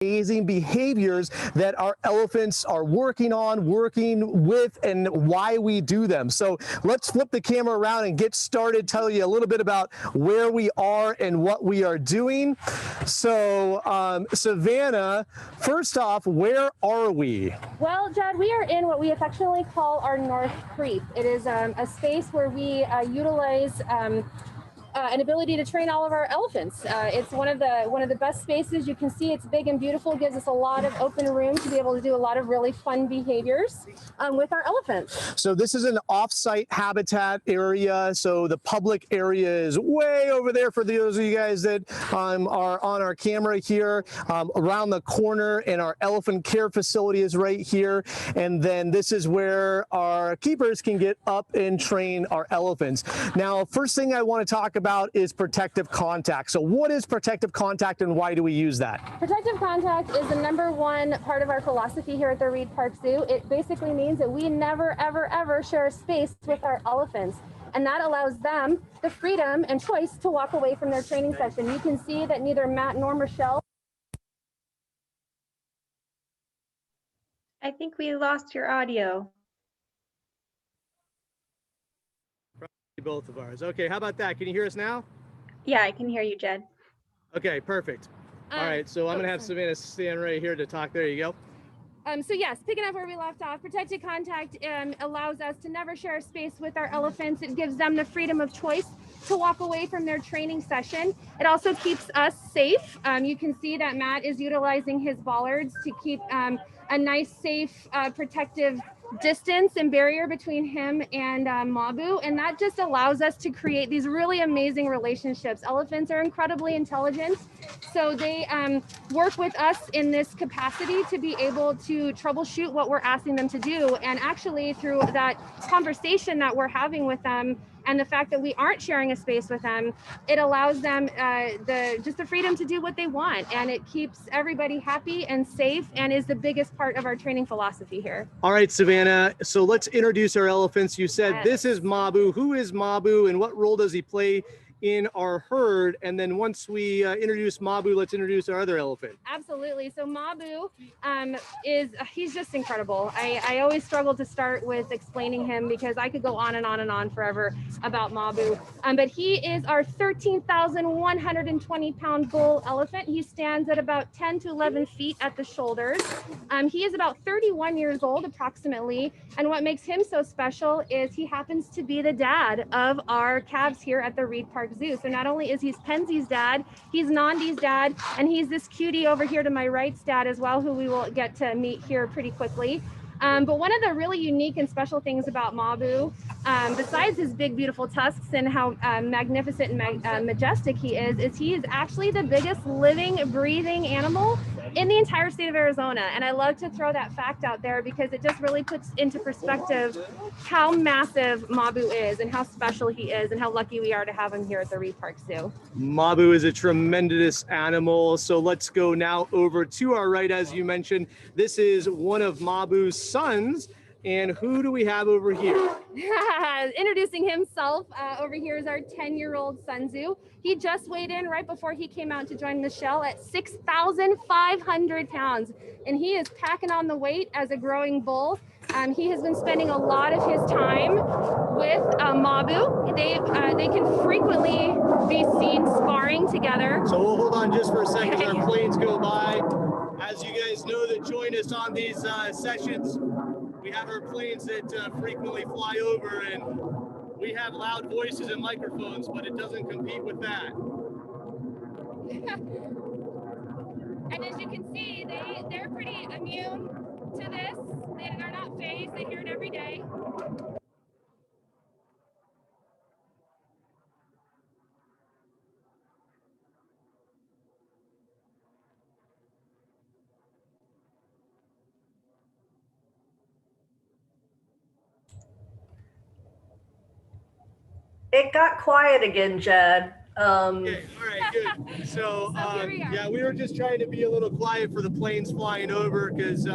amazing behaviors that our elephants are working with, and why we do them. So let's flip the camera around and get started, tell you a little bit about where we are and what we are doing. So Savannah, first off, where are we? Well, Jed, we are in what we affectionately call our North Creep. It is a space where we utilize an ability to train all of our elephants. It's one of the best spaces. You can see it's big and beautiful. Gives us a lot of open room to be able to do a lot of really fun behaviors with our elephants. So this is an off-site habitat area. So the public area is way over there for those of you guys that are on our camera here. Around the corner, and our elephant care facility is right here. And then this is where our keepers can get up and train our elephants. Now, first thing I want to talk about is protective contact. So what is protective contact and why do we use that? Protective contact is the #1 part of our philosophy here at the Reid Park Zoo. It basically means that we never, ever, ever share space with our elephants. And that allows them the freedom and choice to walk away from their training session. You can see that neither Matt nor Michelle. I think we lost your audio. Both of ours. Okay, how about that? Can you hear us now? Yeah, I can hear you, Jed. Okay, perfect. All right, so I'm gonna have Savannah stand right here to talk. There you go. So yes, picking up where we left off, protected contact allows us to never share space with our elephants. It gives them the freedom of choice to walk away from their training session. It also keeps us safe. You can see that Matt is utilizing his bollards to keep a nice, safe, protective distance and barrier between him and Mabu, and that just allows us to create these really amazing relationships. Elephants are incredibly intelligent, so they work with us in this capacity to be able to troubleshoot what we're asking them to do. And actually, through that conversation that we're having with them and the fact that we aren't sharing a space with them, it allows them just the freedom to do what they want, and it keeps everybody happy and safe, and is the biggest part of our training philosophy here. All right, Savannah, so let's introduce our elephants. You said this is Mabu. Who is Mabu and what role does he play in our herd? And then once we introduce Mabu, let's introduce our other elephant. Absolutely. So Mabu he's just incredible. I always struggle to start with explaining him because I could go on and on and on forever about Mabu. But he is our 13,120 pound bull elephant. He stands at about 10 to 11 feet at the shoulders. He is about 31 years old approximately. And what makes him so special is he happens to be the dad of our calves here at the Reid Park Zoo. So not only is he Penzi's dad, he's Nandi's dad, and he's this cutie over here to my right's dad as well, who we will get to meet here pretty quickly. But one of the really unique and special things about Mabu, besides his big, beautiful tusks and how magnificent and majestic he is he is actually the biggest living, breathing animal in the entire state of Arizona. And I love to throw that fact out there because it just really puts into perspective how massive Mabu is and how special he is and how lucky we are to have him here at the Reid Park Zoo. Mabu is a tremendous animal. So let's go now over to our right. As you mentioned, this is one of Mabu's sons. And who do we have over here? Introducing himself, over here is our 10-year-old Sun Tzu. He just weighed in right before he came out to join Michelle at 6,500 pounds. And he is packing on the weight as a growing bull. He has been spending a lot of his time with Mabu. They can frequently be seen sparring together. So we'll hold on just for a second as our planes go by. As you guys know that join us on these sessions, we have our planes that frequently fly over, and we have loud voices and microphones, but it doesn't compete with that. And as you can see, they're pretty immune to this. They're not phased. They hear it every day. It got quiet again, Jed. Okay, all right, good. So, yeah, we were just trying to be a little quiet for the planes flying over because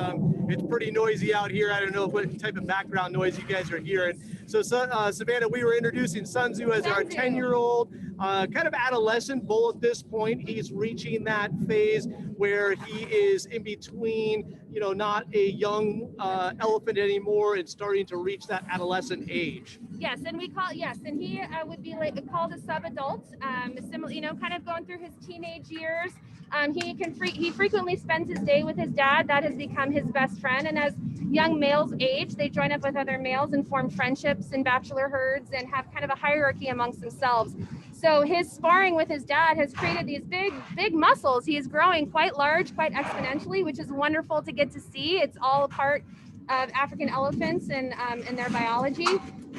it's pretty noisy out here. I don't know what type of background noise you guys are hearing. So, Savannah, we were introducing Sun Tzu as our 10-year-old. kind of adolescent bull at this point. He's reaching that phase where he is in between, not a young elephant anymore and starting to reach that adolescent age. Yes, and he would be called a sub-adult, similar, kind of going through his teenage years. He frequently spends his day with his dad. That has become his best friend. And as young males age, they join up with other males and form friendships and bachelor herds and have kind of a hierarchy amongst themselves. So his sparring with his dad has created these big muscles. He is growing quite large, quite exponentially, which is wonderful to get to see. It's all a part of African elephants and their biology.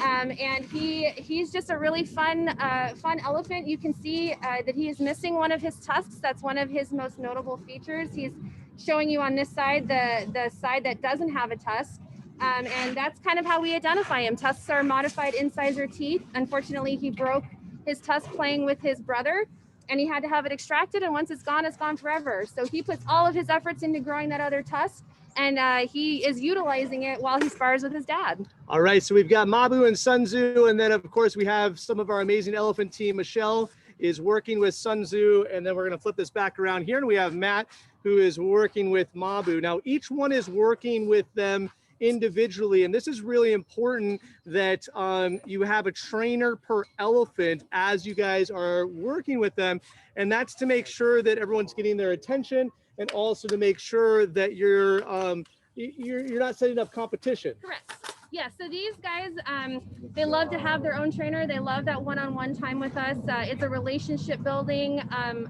And he's just a really fun elephant. You can see that he is missing one of his tusks. That's one of his most notable features. He's showing you on this side, the side that doesn't have a tusk. And that's kind of how we identify him. Tusks are modified incisor teeth. Unfortunately, he broke his tusk playing with his brother, and he had to have it extracted. And once it's gone forever. So he puts all of his efforts into growing that other tusk, and he is utilizing it while he spars with his dad. All right, so we've got Mabu and Sun Tzu, and then of course we have some of our amazing elephant team. Michelle is working with Sun Tzu, and then we're going to flip this back around here, and we have Matt, who is working with Mabu. Now, each one is working with them individually, and this is really important that you have a trainer per elephant as you guys are working with them, and that's to make sure that everyone's getting their attention, and also to make sure that you're not setting up competition. Correct. Yeah, so these guys, they love to have their own trainer. They love that one-on-one time with us. It's a relationship building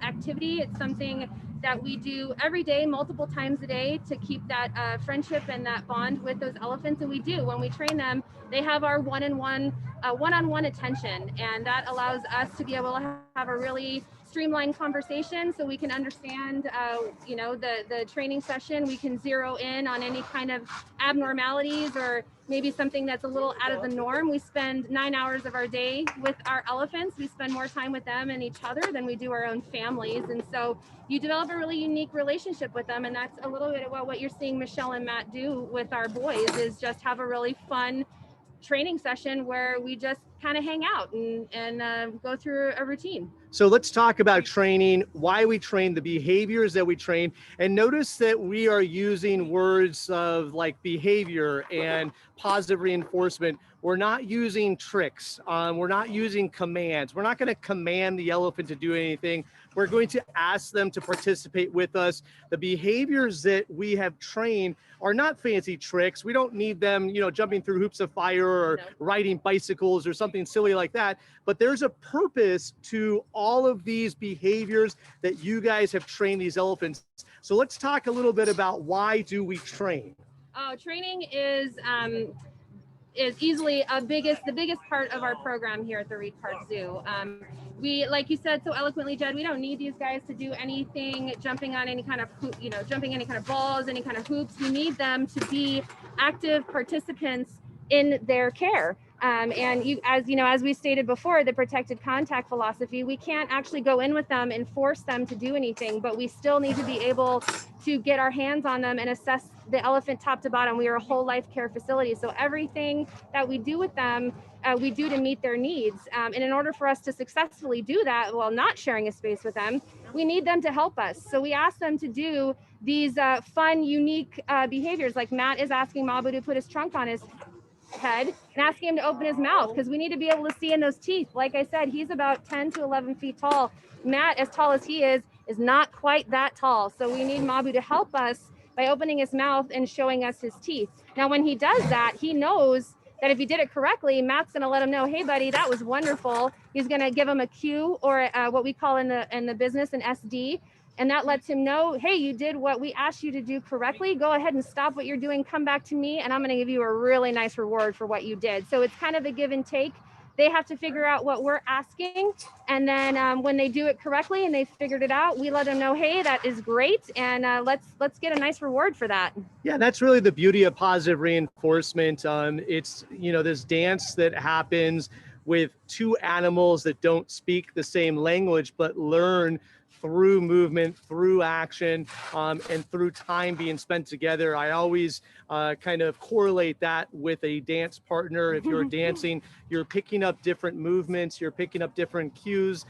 activity. It's something that we do every day, multiple times a day, to keep that friendship and that bond with those elephants. And we do, when we train them, they have our one-on-one attention, and that allows us to be able to have a really streamlined conversation, so we can understand the training session. We can zero in on any kind of abnormalities or maybe something that's a little out of the norm. We spend 9 hours of our day with our elephants. We spend more time with them and each other than we do our own families, and so you develop a really unique relationship with them. And that's a little bit about what you're seeing Michelle and Matt do with our boys, is just have a really fun training session where we just kind of hang out and go through a routine. So let's talk about training, why we train, the behaviors that we train, and notice that we are using words of like behavior and positive reinforcement. We're not using tricks. We're not using commands. We're not going to command the elephant to do anything. We're going to ask them to participate with us. The behaviors that we have trained are not fancy tricks. We don't need them, jumping through hoops of fire or riding bicycles or something silly like that. But there's a purpose to all of these behaviors that you guys have trained these elephants. So let's talk a little bit about why do we train? Training is easily the biggest part of our program here at the Reid Park Zoo. We, like you said so eloquently, Jed, we don't need these guys to do anything, jumping on any kind of jumping any kind of balls, any kind of hoops. We need them to be active participants in their care. And as we stated before, the protected contact philosophy, we can't actually go in with them and force them to do anything, but we still need to be able to get our hands on them and assess the elephant top to bottom. We are a whole life care facility. So everything that we do with them, we do to meet their needs. And in order for us to successfully do that while not sharing a space with them, we need them to help us. So we ask them to do these fun, unique behaviors. Like Matt is asking Mabu to put his trunk on his head and asking him to open his mouth, because we need to be able to see in those teeth. Like I said, he's about 10 to 11 feet tall. Matt, as tall as he is not quite that tall. So we need Mabu to help us by opening his mouth and showing us his teeth. Now, when he does that, he knows that if he did it correctly, Matt's going to let him know, hey, buddy, that was wonderful. He's going to give him a cue, or what we call in the business an SD. And that lets him know, hey, you did what we asked you to do correctly. Go ahead and stop what you're doing. Come back to me, and I'm going to give you a really nice reward for what you did. So it's kind of a give and take. They have to figure out what we're asking. And then when they do it correctly and they figured it out, we let them know, hey, that is great. And let's get a nice reward for that. Yeah, that's really the beauty of positive reinforcement. It's, this dance that happens with two animals that don't speak the same language, but learn through movement, through action, and through time being spent together. I always kind of correlate that with a dance partner. If you're dancing, you're picking up different movements, you're picking up different cues,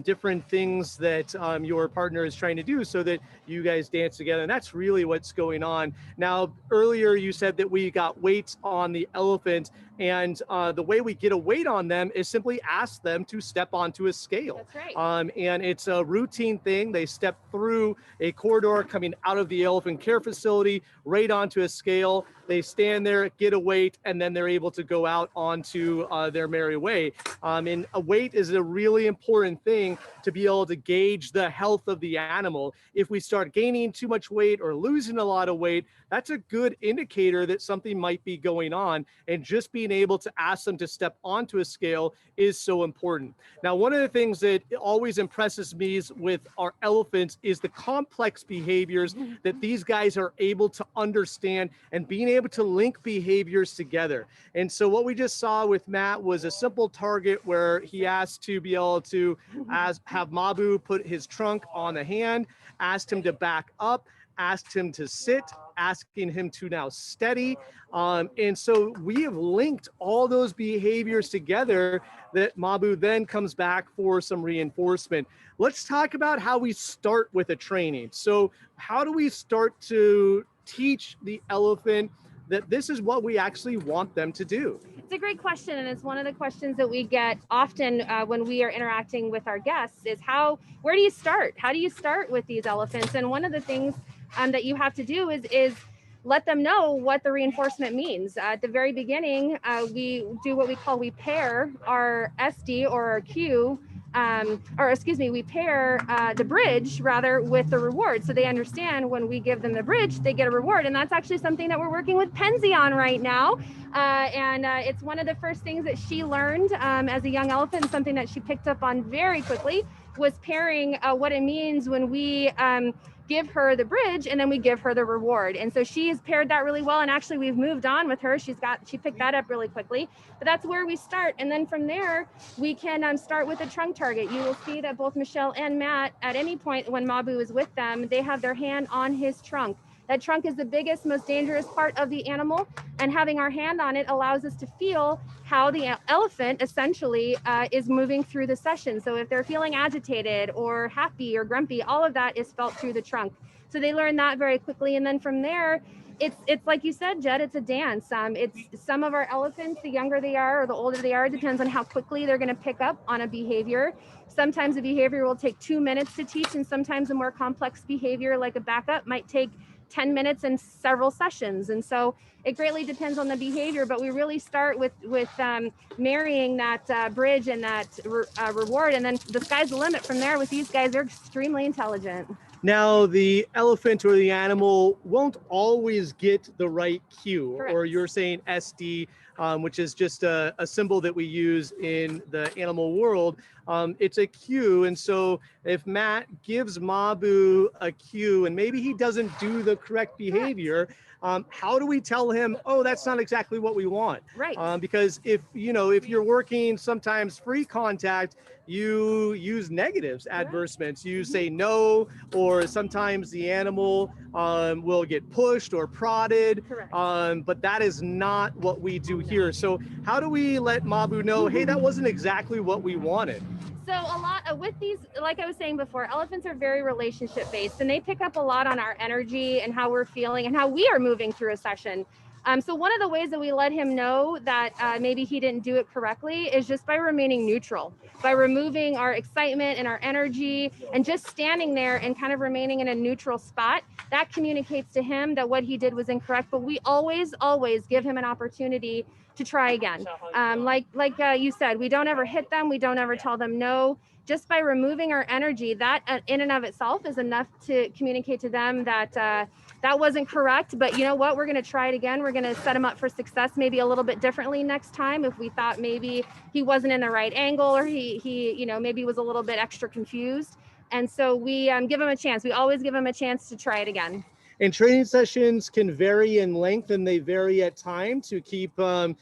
different things that your partner is trying to do so that you guys dance together. And that's really what's going on. Now, earlier you said that we got weights on the elephant, and the way we get a weight on them is simply ask them to step onto a scale. That's right. And it's a routine thing. They step through a corridor coming out of the elephant care facility right onto a scale. They stand there, get a weight, and then they're able to go out onto their merry way. And a weight is a really important thing to be able to gauge the health of the animal. If we start gaining too much weight or losing a lot of weight, that's a good indicator that something might be going on. And just being able to ask them to step onto a scale is so important. Now, one of the things that always impresses me with our elephants is the complex behaviors that these guys are able to understand and being able to link behaviors together. And so what we just saw with Matt was a simple target where he asked to be able to have Mabu put his trunk on the hand, asked him to back up, asked him to sit, asking him to now steady. And so we have linked all those behaviors together that Mabu then comes back for some reinforcement. Let's talk about how we start with a training. So how do we start to teach the elephant that this is what we actually want them to do? It's a great question, and it's one of the questions that we get often when we are interacting with our guests is where do you start? How do you start with these elephants? And one of the things that you have to do is let them know what the reinforcement means. At the very beginning, we do what we pair our SD or our cue, we pair the bridge rather with the reward. So they understand when we give them the bridge, they get a reward. And that's actually something that we're working with Penzi on right now. And it's one of the first things that she learned as a young elephant, something that she picked up on very quickly, was pairing what it means when we give her the bridge and then we give her the reward. And so she's paired that really well. And actually we've moved on with her. She picked that up really quickly, but that's where we start. And then from there, we can start with a trunk target. You will see that both Michelle and Matt, at any point when Mabu is with them, they have their hand on his trunk. That trunk is the biggest, most dangerous part of the animal, and having our hand on it allows us to feel how the elephant essentially is moving through the session. So if they're feeling agitated or happy or grumpy, all of that is felt through the trunk. So they learn that very quickly. And then from there, it's like you said, Jed, it's a dance. It's some of our elephants, the younger they are or the older they are, it depends on how quickly they're going to pick up on a behavior. Sometimes a behavior will take 2 minutes to teach, and sometimes a more complex behavior like a backup might take 10 minutes and several sessions. And so it greatly depends on the behavior, but we really start with marrying that bridge and that reward. And then the sky's the limit from there with these guys. They're extremely intelligent. Now, the elephant or the animal won't always get the right cue. Correct. Or you're saying SD, which is just a symbol that we use in the animal world. It's a cue. And so if Matt gives Mabu a cue and maybe he doesn't do the correct behavior, how do we tell him, oh, that's not exactly what we want? Right. Because if you're working sometimes free contact, you use negatives, adversements. You say no, or sometimes the animal will get pushed or prodded. Correct. But that is not what we do here. So how do we let Mabu know, hey, that wasn't exactly what we wanted? So a lot with these, like I was saying before, elephants are very relationship based, and they pick up a lot on our energy and how we're feeling and how we are moving through a session. So one of the ways that we let him know that maybe he didn't do it correctly is just by remaining neutral, by removing our excitement and our energy and just standing there and kind of remaining in a neutral spot. That communicates to him that what he did was incorrect, but we always give him an opportunity to try again. Like you said, we don't ever hit them. We don't ever tell them no. Just by removing our energy, that in and of itself is enough to communicate to them that that wasn't correct. But you know what? We're going to try it again. We're going to set him up for success, maybe a little bit differently next time. If we thought maybe he wasn't in the right angle, or he maybe was a little bit extra confused. And so we give him a chance. We always give him a chance to try it again. And training sessions can vary in length, and they vary at time to keep, the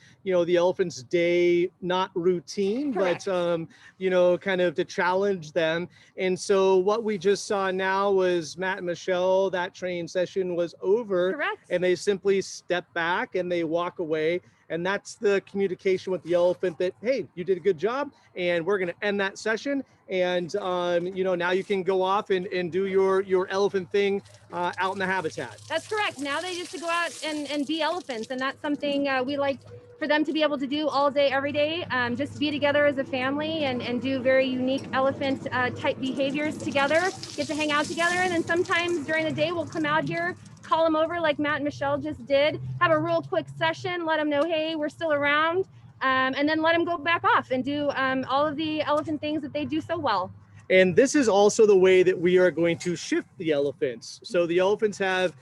elephant's day not routine, Correct. but, kind of to challenge them. And so what we just saw now was Matt and Michelle, that training session was over. Correct. And they simply step back and they walk away. And that's the communication with the elephant that, hey, you did a good job, and we're going to end that session. And, now you can go off and do your elephant thing out in the habitat. That's correct. Now they just to go out and be elephants. And that's something we like for them to be able to do all day, every day. Just be together as a family and do very unique elephant type behaviors together, get to hang out together. And then sometimes during the day, we'll come out here, call them over like Matt and Michelle just did, have a real quick session, let them know, hey, we're still around, and then let them go back off and do all of the elephant things that they do so well. And this is also the way that we are going to shift the elephants. So the elephants have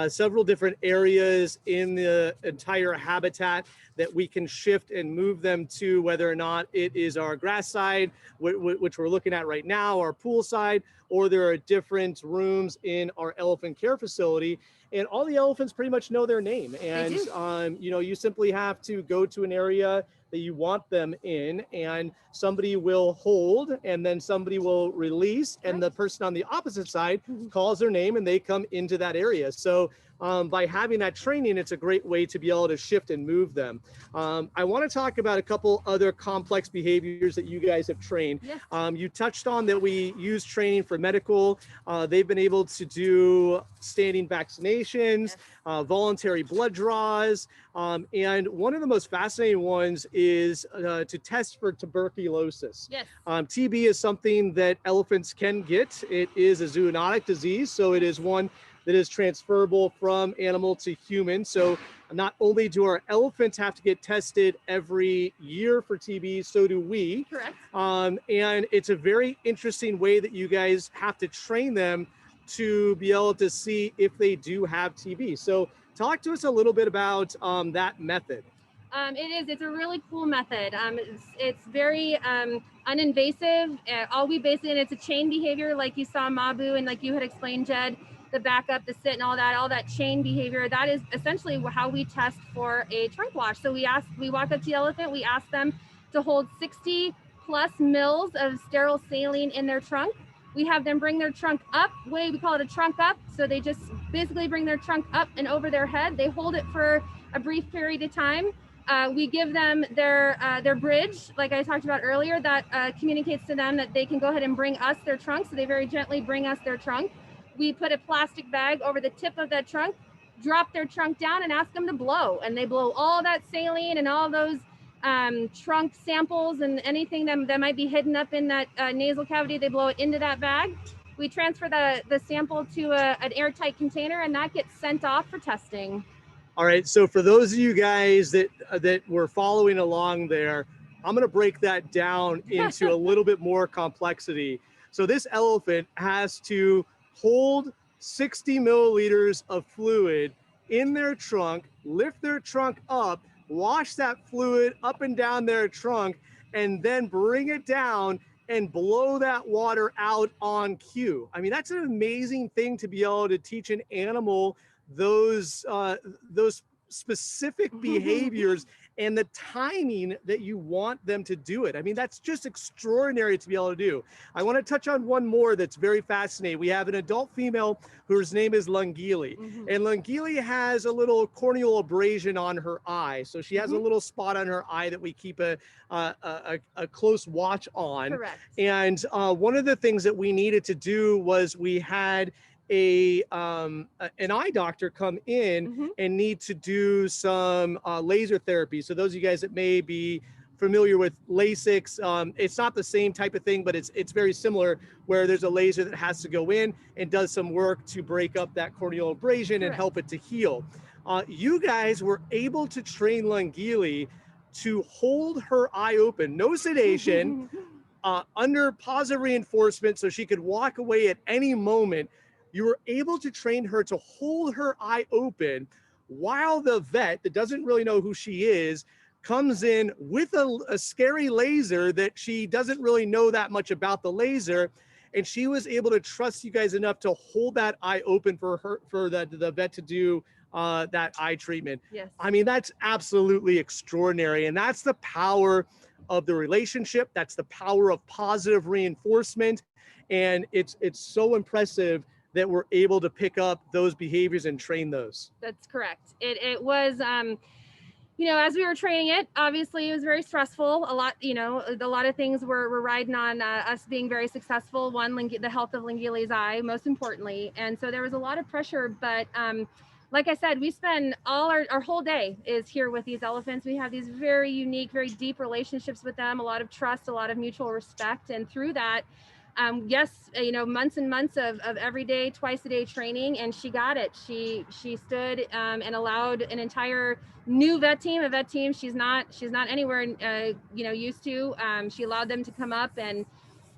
several different areas in the entire habitat that we can shift and move them to, whether or not it is our grass side, which we're looking at right now, our pool side, or there are different rooms in our elephant care facility. And all the elephants pretty much know their name. And, you simply have to go to an area that you want them in, and somebody will hold, and then somebody will release, and the person on the opposite side calls their name and they come into that area. So by having that training, it's a great way to be able to shift and move them. I want to talk about a couple other complex behaviors that you guys have trained. Yes. You touched on that we use training for medical. They've been able to do standing vaccinations, voluntary blood draws, and one of the most fascinating ones is to test for tuberculosis. Yes. TB is something that elephants can get. It is a zoonotic disease, so it is one that is transferable from animal to human. So not only do our elephants have to get tested every year for TB, so do we. Correct. And it's a very interesting way that you guys have to train them to be able to see if they do have TB. So talk to us a little bit about that method. It's a really cool method. It's very uninvasive. And it's a chain behavior like you saw Mabu and like you had explained, Jed, the back up, the sit and all that chain behavior. That is essentially how we test for a trunk wash. So we walk up to the elephant, we ask them to hold 60 plus mils of sterile saline in their trunk. We have them bring their trunk up, we call it a trunk up. So they just basically bring their trunk up and over their head. They hold it for a brief period of time. We give them their bridge, like I talked about earlier, that communicates to them that they can go ahead and bring us their trunk. So they very gently bring us their trunk. We put a plastic bag over the tip of that trunk, drop their trunk down and ask them to blow. And they blow all that saline and all those trunk samples and anything that might be hidden up in that nasal cavity, they blow it into that bag. We transfer the sample to an airtight container, and that gets sent off for testing. All right, so for those of you guys that were following along there, I'm gonna break that down into a little bit more complexity. So this elephant has to hold 60 milliliters of fluid in their trunk, lift their trunk up, wash that fluid up and down their trunk, and then bring it down and blow that water out on cue. I mean, that's an amazing thing to be able to teach an animal those specific behaviors and the timing that you want them to do it. I mean, that's just extraordinary to be able to do. I want to touch on one more that's very fascinating. We have an adult female whose name is Lungili, and Lungili has a little corneal abrasion on her eye. So she has a little spot on her eye that we keep a close watch on. Correct. And one of the things that we needed to do was we had an eye doctor come in and need to do some laser therapy. So those of you guys that may be familiar with LASIK, it's not the same type of thing, but it's very similar, where there's a laser that has to go in and does some work to break up that corneal abrasion and help it to heal. You guys were able to train Lungili to hold her eye open, no sedation, under positive reinforcement, so she could walk away at any moment. You were able to train her to hold her eye open while the vet that doesn't really know who she is comes in with a scary laser that she doesn't really know that much about the laser. and she was able to trust you guys enough to hold that eye open for her, for the vet to do that eye treatment. Yes. I mean, that's absolutely extraordinary. And that's the power of the relationship. That's the power of positive reinforcement. And it's so impressive that we're able to pick up those behaviors and train those. That's correct. It was, you know, as we were training it, obviously it was very stressful. A lot, you know, a lot of things were riding on us being very successful. One, the health of Linguili's eye, most importantly. And so there was a lot of pressure, but like I said, we spend all our whole day is here with these elephants. We have these very unique, very deep relationships with them, a lot of trust, a lot of mutual respect. And through that, yes, you know, months and months of every day, twice a day training, and she got it. She stood and allowed an entire new vet team she's not anywhere you know, used to. She allowed them to come up and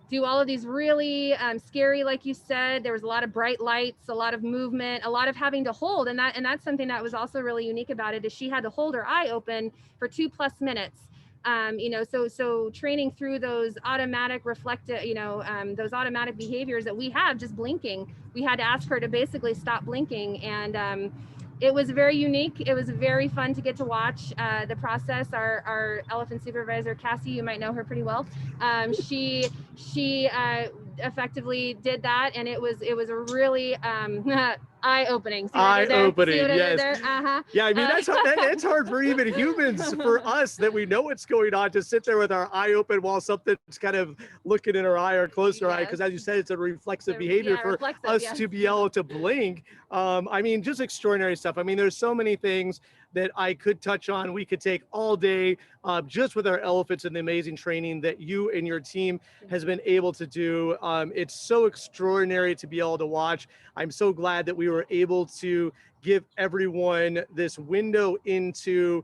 do all of these really scary, like you said. There was a lot of bright lights, a lot of movement, a lot of having to hold, and that's something that was also really unique about it, is she had to hold her eye open for 2+ minutes. You know, so training through those automatic those automatic behaviors that we have, just blinking. We had to ask her to basically stop blinking, and it was very unique. It was very fun to get to watch the process. Our elephant supervisor, Cassie, you might know her pretty well. She effectively did that, and it was a really eye-opening. Eye-opening, yes. Uh-huh. Yeah, I mean, it's hard for even humans, for us that we know what's going on, to sit there with our eye open while something's kind of looking in our eye or close to our eye, because as you said, it's a reflexive behavior for us to be able to blink. I mean, just extraordinary stuff. I mean, there's so many things that I could touch on. We could take all day just with our elephants and the amazing training that you and your team has been able to do. It's so extraordinary to be able to watch. I'm so glad that we were able to give everyone this window into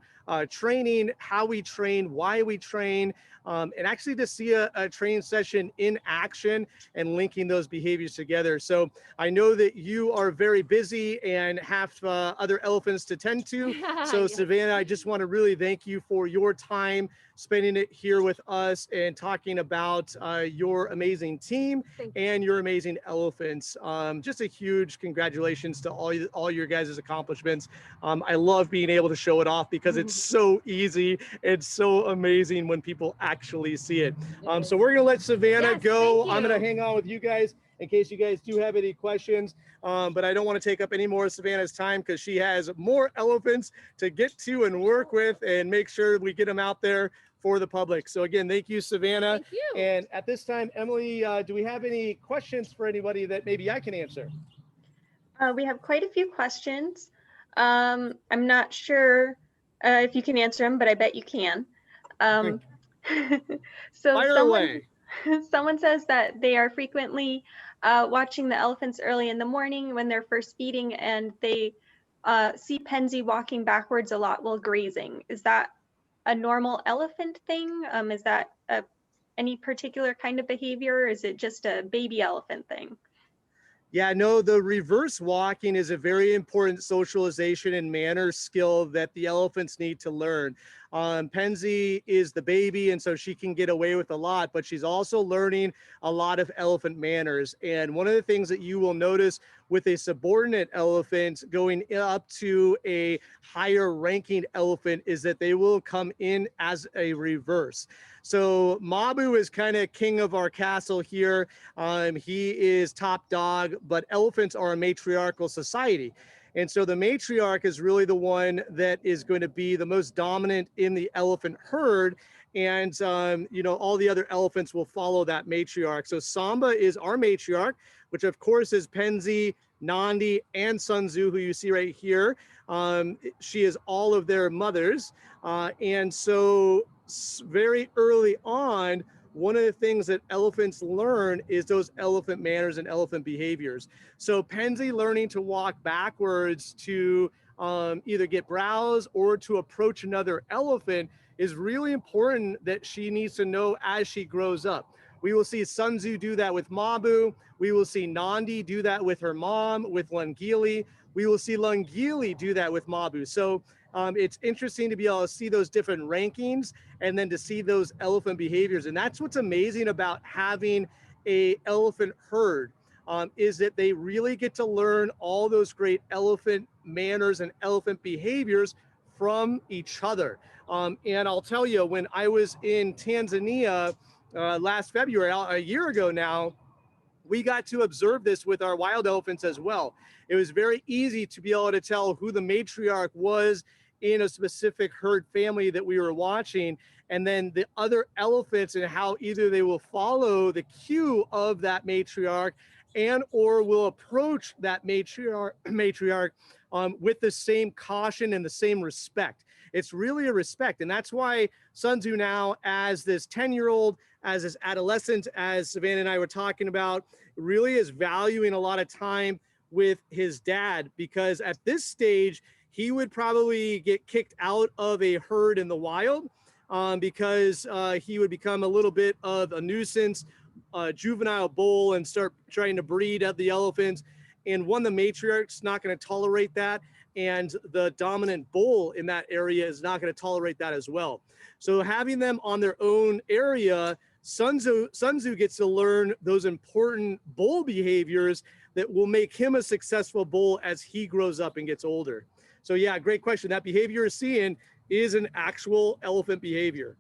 training, how we train, why we train, and actually to see a training session in action and linking those behaviors together. So I know that you are very busy and have other elephants to tend to. So Yes. Savannah, I just want to really thank you for your time spending it here with us and talking about your amazing team and your amazing elephants. Just a huge congratulations to all your guys' accomplishments. I love being able to show it off because it's so easy. It's so amazing when people actually see it. So we're gonna let Savannah go. I'm gonna hang on with you guys in case you guys do have any questions. But I don't want to take up any more of Savannah's time because she has more elephants to get to and work with and make sure we get them out there for the public. So again, thank you, Savannah. Thank you. And at this time, Emily, do we have any questions for anybody that maybe I can answer? We have quite a few questions. I'm not sure if you can answer them, but I bet you can. So fire away. Someone says that they are frequently watching the elephants early in the morning when they're first feeding, and they see Penzi walking backwards a lot while grazing. Is that a normal elephant thing? Is that any particular kind of behavior, or is it just a baby elephant thing? Yeah, no, the reverse walking is a very important socialization and manner skill that the elephants need to learn. Penzi is the baby, and so she can get away with a lot, but she's also learning a lot of elephant manners. And one of the things that you will notice with a subordinate elephant going up to a higher ranking elephant is that they will come in as a reverse. So Mabu is kind of king of our castle here. He is top dog, but elephants are a matriarchal society. And so the matriarch is really the one that is going to be the most dominant in the elephant herd. And, you know, all the other elephants will follow that matriarch. So Samba is our matriarch, which of course is Penzi, Nandi, and Sun Tzu, who you see right here. She is all of their mothers. And so very early on, one of the things that elephants learn is those elephant manners and elephant behaviors. So Penzi learning to walk backwards to either get browse or to approach another elephant is really important that she needs to know as she grows up. We will see Sun Tzu do that with Mabu. We will see Nandi do that with her mom, with Lungili. We will see Lungili do that with Mabu. So it's interesting to be able to see those different rankings and then to see those elephant behaviors. And that's what's amazing about having a elephant herd is that they really get to learn all those great elephant manners and elephant behaviors from each other. And I'll tell you, when I was in Tanzania last February, a year ago now, we got to observe this with our wild elephants as well. It was very easy to be able to tell who the matriarch was in a specific herd family that we were watching, and then the other elephants and how either they will follow the cue of that matriarch and or will approach that matriarch with the same caution and the same respect. It's really a respect. And that's why Sun Tzu now, as this 10-year-old, as his adolescent, as Savannah and I were talking about, really is valuing a lot of time with his dad, because at this stage, he would probably get kicked out of a herd in the wild because he would become a little bit of a nuisance, juvenile bull, and start trying to breed at the elephants. And one, the matriarch's not going to tolerate that. And the dominant bull in that area is not going to tolerate that as well. So having them on their own area, Sun Tzu gets to learn those important bull behaviors that will make him a successful bull as he grows up and gets older. So yeah, great question. That behavior you're seeing is an actual elephant behavior.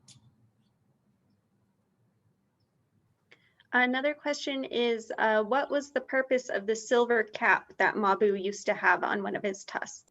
Another question is, what was the purpose of the silver cap that Mabu used to have on one of his tusks?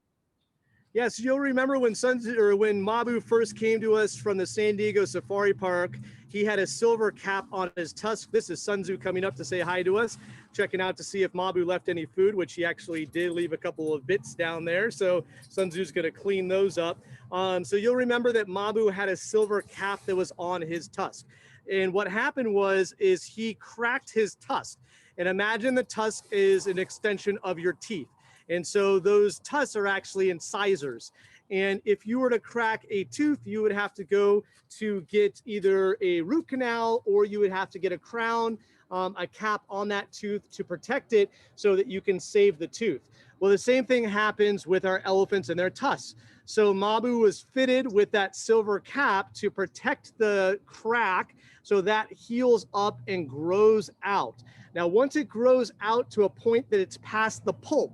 Yes, you'll remember when when Mabu first came to us from the San Diego Safari Park, he had a silver cap on his tusk. This is Sun Tzu coming up to say hi to us, checking out to see if Mabu left any food, which he actually did leave a couple of bits down there. So Sun Tzu's going to clean those up. So you'll remember that Mabu had a silver cap that was on his tusk. And what happened is he cracked his tusk. And imagine the tusk is an extension of your teeth. And so those tusks are actually incisors. And if you were to crack a tooth, you would have to go to get either a root canal, or you would have to get a crown, a cap on that tooth to protect it so that you can save the tooth. Well, the same thing happens with our elephants and their tusks. So Mabu was fitted with that silver cap to protect the crack so that heals up and grows out. Now, once it grows out to a point that it's past the pulp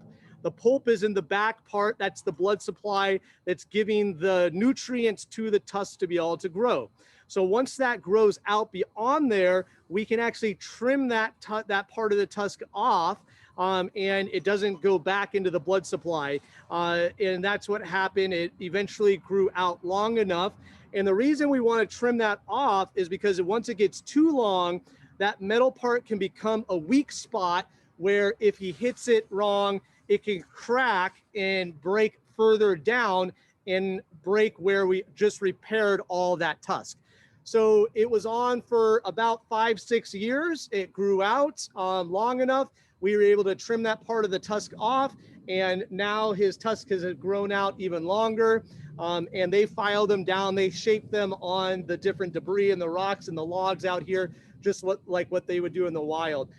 is in the back part. That's the blood supply that's giving the nutrients to the tusk to be able to grow. So once that grows out beyond there, we can actually trim that part of the tusk off, and it doesn't go back into the blood supply. And that's what happened. It eventually grew out long enough. And the reason we want to trim that off is because once it gets too long, that metal part can become a weak spot where if he hits it wrong, it can crack and break further down and break where we just repaired all that tusk. So it was on for about 5-6 years. It grew out long enough. We were able to trim that part of the tusk off, and now his tusk has grown out even longer. And they filed them down. They shaped them on the different debris and the rocks and the logs out here, just like what they would do in the wild.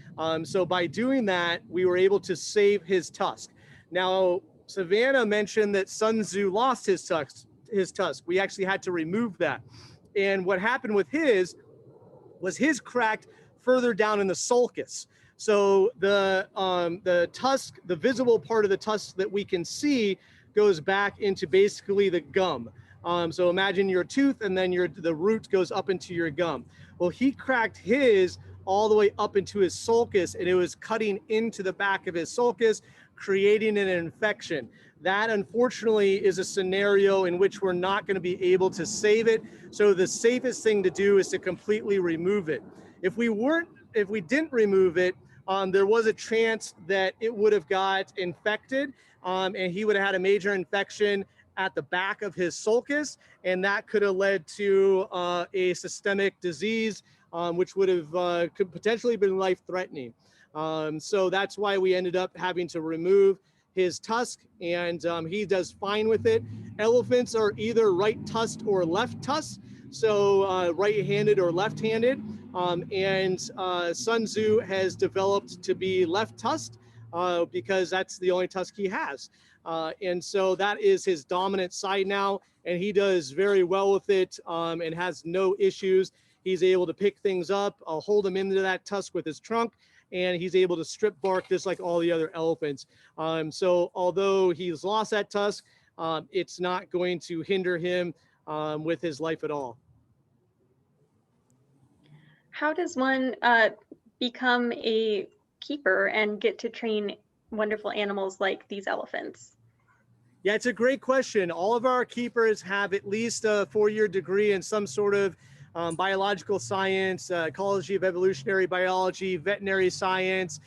So by doing that, we were able to save his tusk. Now, Savannah mentioned that Sun Tzu lost his tusk. We actually had to remove that. And what happened with his cracked further down in the sulcus. So the tusk, the visible part of the tusk that we can see, goes back into basically the gum. So imagine your tooth, and then the root goes up into your gum. Well, he cracked his all the way up into his sulcus, and it was cutting into the back of his sulcus, creating an infection. That, unfortunately, is a scenario in which we're not going to be able to save it. So the safest thing to do is to completely remove it. If we didn't remove it, there was a chance that it would have got infected, and he would have had a major infection at the back of his sulcus, and that could have led to a systemic disease, which would have could potentially been life-threatening. So that's why we ended up having to remove his tusk, and he does fine with it. Elephants are either right tusked or left tusked, so right-handed or left-handed, and Sun Tzu has developed to be left tusked because that's the only tusk he has. And so that is his dominant side now, and he does very well with it and has no issues. He's able to pick things up. I'll hold him into that tusk with his trunk, and he's able to strip bark just like all the other elephants. So although he's lost that tusk, it's not going to hinder him with his life at all. How does one become a keeper and get to train wonderful animals like these elephants? Yeah, it's a great question. All of our keepers have at least a 4-year degree in some sort of biological science, ecology of evolutionary biology, veterinary science,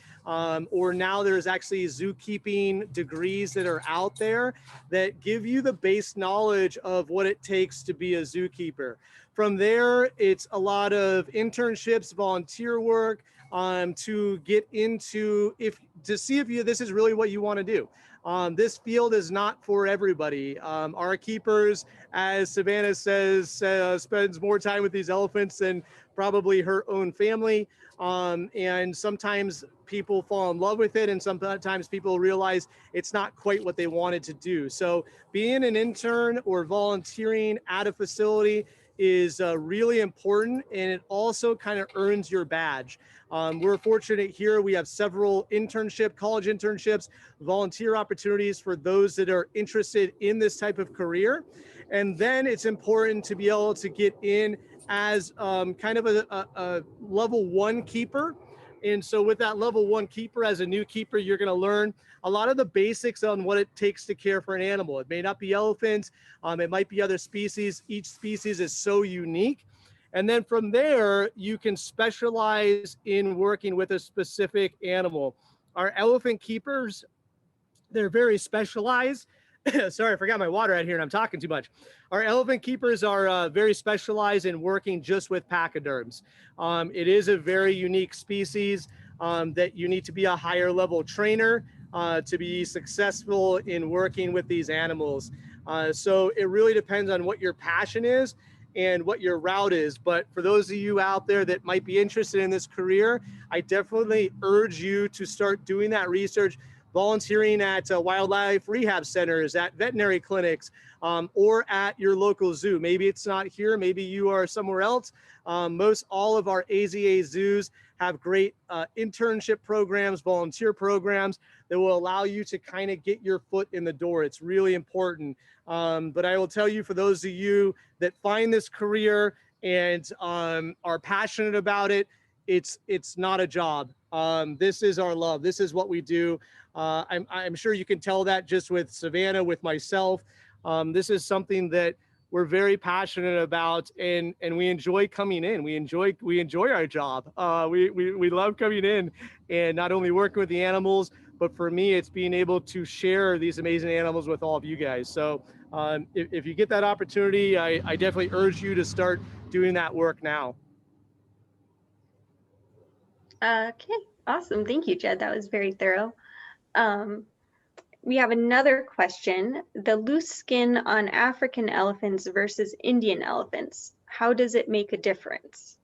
or now there's actually zookeeping degrees that are out there that give you the base knowledge of what it takes to be a zookeeper. From there, it's a lot of internships, volunteer work, to get into, to see if this is really what you want to do. This field is not for everybody. Our keepers, as Savannah says, spends more time with these elephants than probably her own family. And sometimes people fall in love with it, and sometimes people realize it's not quite what they wanted to do. So being an intern or volunteering at a facility is really important, and it also kind of earns your badge. We're fortunate here. We have several college internships, volunteer opportunities for those that are interested in this type of career. And then it's important to be able to get in as kind of a level 1 keeper. And so with that level 1 keeper, as a new keeper, you're going to learn a lot of the basics on what it takes to care for an animal. It may not be elephants. It might be other species. Each species is so unique. And then from there, you can specialize in working with a specific animal. Our elephant keepers, they're very specialized. Sorry, I forgot my water out here and I'm talking too much. Our elephant keepers are very specialized in working just with pachyderms. It is a very unique species that you need to be a higher level trainer to be successful in working with these animals. So it really depends on what your passion is and what your route is. But for those of you out there that might be interested in this career, I definitely urge you to start doing that research, volunteering at wildlife rehab centers, at veterinary clinics, or at your local zoo. Maybe it's not here, maybe you are somewhere else. Most all of our AZA zoos have great internship programs, volunteer programs that will allow you to kind of get your foot in the door. It's really important. But I will tell you, for those of you that find this career and are passionate about it, it's not a job. This is our love. This is what we do. I'm sure you can tell that just with Savannah, with myself. This is something that we're very passionate about, and we enjoy coming in. We enjoy our job. We love coming in and not only working with the animals, but for me, it's being able to share these amazing animals with all of you guys. So if you get that opportunity, I definitely urge you to start doing that work now. Okay, awesome. Thank you, Jed. That was very thorough. We have another question. The loose skin on African elephants versus Indian elephants, how does it make a difference?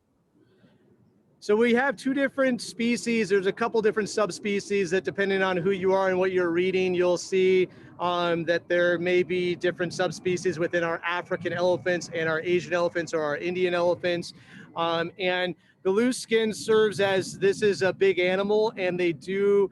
So we have 2 different species. There's a couple different subspecies that, depending on who you are and what you're reading, you'll see that there may be different subspecies within our African elephants and our Asian elephants or our Indian elephants. And the loose skin serves as, this is a big animal and they do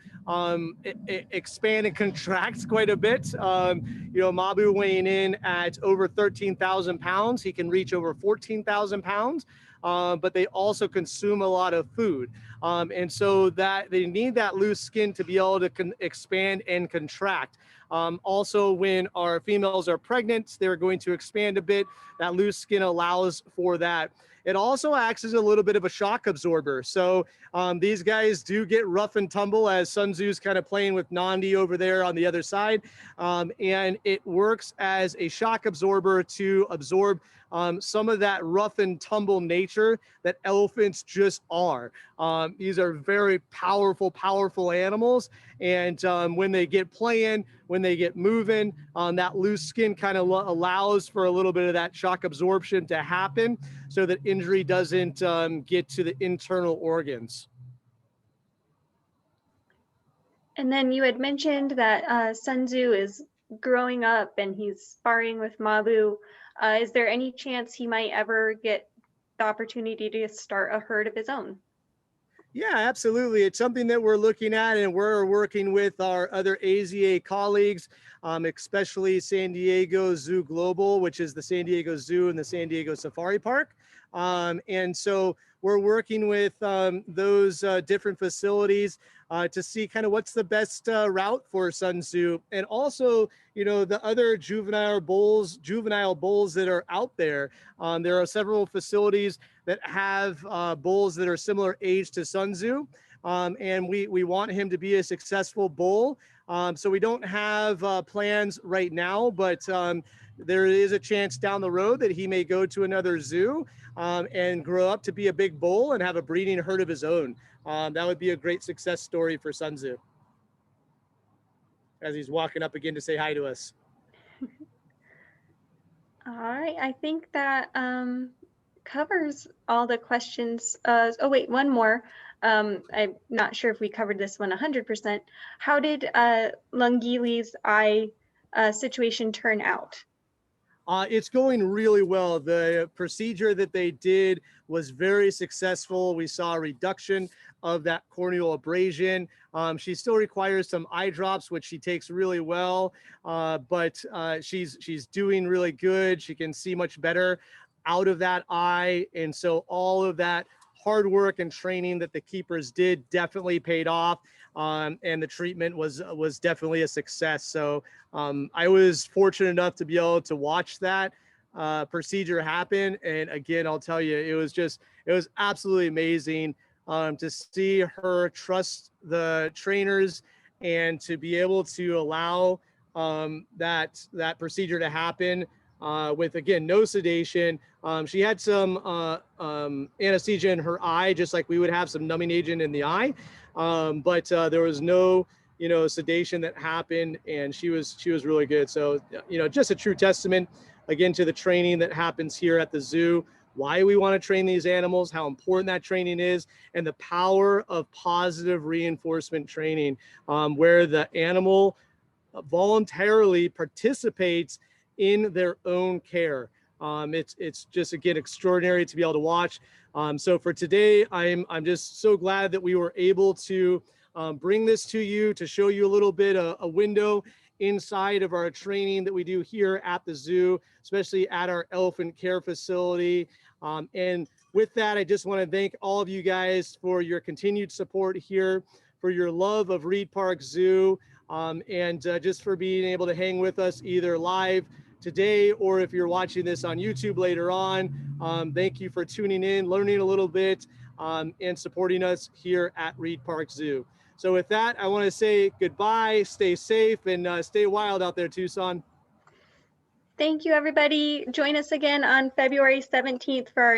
expand and contract quite a bit. Mabu weighing in at over 13,000 pounds. He can reach over 14,000 pounds. But they also consume a lot of food. And so that they need that loose skin to be able to expand and contract. Also, when our females are pregnant, they're going to expand a bit. That loose skin allows for that. It also acts as a little bit of a shock absorber. So these guys do get rough and tumble, as Sun Tzu's kind of playing with Nandi over there on the other side. And it works as a shock absorber to absorb some of that rough and tumble nature that elephants just are. These are very powerful animals. And when they get playing, when they get moving, that loose skin kind of allows for a little bit of that shock absorption to happen so that injury doesn't get to the internal organs. And then you had mentioned that Sun Tzu is growing up and he's sparring with Mabu. Is there any chance he might ever get the opportunity to start a herd of his own. Yeah, absolutely. It's something that we're looking at, and we're working with our other AZA colleagues, especially San Diego Zoo Global, which is the San Diego Zoo and the San Diego Safari Park. And so we're working with those different facilities to see kind of what's the best route for Sun Tzu, and also, you know, the other juvenile bulls that are out there. There are several facilities that have bulls that are similar age to Sun Tzu, and we want him to be a successful bull. So we don't have plans right now, but there is a chance down the road that he may go to another zoo and grow up to be a big bull and have a breeding herd of his own. That would be a great success story for Sun Tzu, as he's walking up again to say hi to us. All right, I think that covers all the questions. Oh wait, one more. I'm not sure if we covered this one 100%. How did Lungili's eye situation turn out? It's going really well. The procedure that they did was very successful. We saw a reduction of that corneal abrasion. She still requires some eye drops, which she takes really well, but she's doing really good. She can see much better out of that eye. And so all of that hard work and training that the keepers did definitely paid off. And the treatment was definitely a success. So I was fortunate enough to be able to watch that procedure happen. And again, I'll tell you, it was absolutely amazing to see her trust the trainers and to be able to allow that procedure to happen with, again, no sedation. She had some anesthesia in her eye, just like we would have some numbing agent in the eye. But there was no, you know, sedation that happened, and she was really good. So, you know, just a true testament, again, to the training that happens here at the zoo, why we want to train these animals, how important that training is, and the power of positive reinforcement training, where the animal voluntarily participates in their own care. It's just, again, extraordinary to be able to watch. So for today, I'm just so glad that we were able to bring this to you, to show you a little bit a window inside of our training that we do here at the zoo, especially at our elephant care facility. And with that, I just want to thank all of you guys for your continued support here, for your love of Reid Park Zoo, and just for being able to hang with us either live today, or if you're watching this on YouTube later on. Thank you for tuning in, learning a little bit, and supporting us here at Reid Park Zoo. So with that, I want to say goodbye, stay safe, and stay wild out there, Tucson. Thank you, everybody. Join us again on February 17th for our